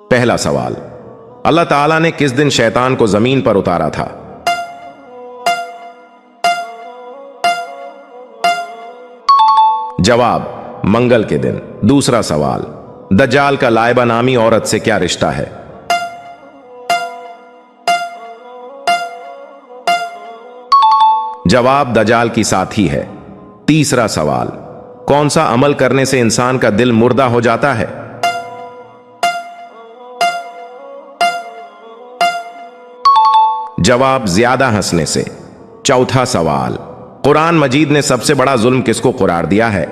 پہلا سوال، اللہ تعالیٰ نے کس دن شیطان کو زمین پر اتارا تھا؟ جواب، منگل کے دن۔ دوسرا سوال، دجال کا لائبہ نامی عورت سے کیا رشتہ ہے؟ جواب، دجال کی ساتھی ہے۔ تیسرا سوال، کون سا عمل کرنے سے انسان کا دل مردہ ہو جاتا ہے؟ جواب، زیادہ ہنسنے سے۔ چوتھا سوال، قرآن مجید نے سب سے بڑا ظلم کس کو قرار دیا ہے؟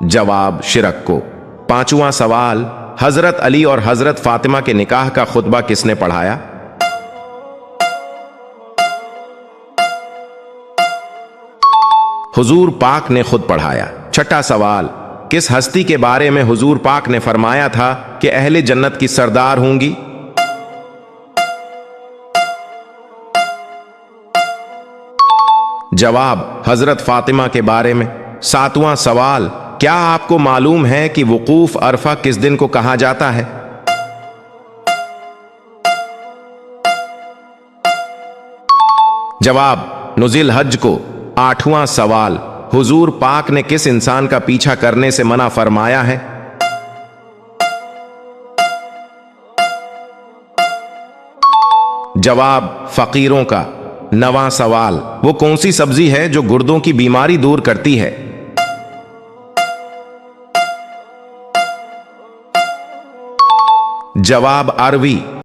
جواب، شرک کو۔ پانچواں سوال، حضرت علی اور حضرت فاطمہ کے نکاح کا خطبہ کس نے پڑھایا؟ حضور پاک نے خود پڑھایا۔ چھٹا سوال، کس ہستی کے بارے میں حضور پاک نے فرمایا تھا کہ اہل جنت کی سردار ہوں گی؟ جواب، حضرت فاطمہ کے بارے میں۔ ساتواں سوال، کیا آپ کو معلوم ہے کہ وقوف عرفہ کس دن کو کہا جاتا ہے؟ جواب، ذی الحج کو۔ آٹھواں سوال، حضور پاک نے کس انسان کا پیچھا کرنے سے منع فرمایا ہے؟ جواب، فقیروں کا۔ نواں سوال، وہ کون سی سبزی ہے جو گردوں کی بیماری دور کرتی ہے؟ جواب، اروی۔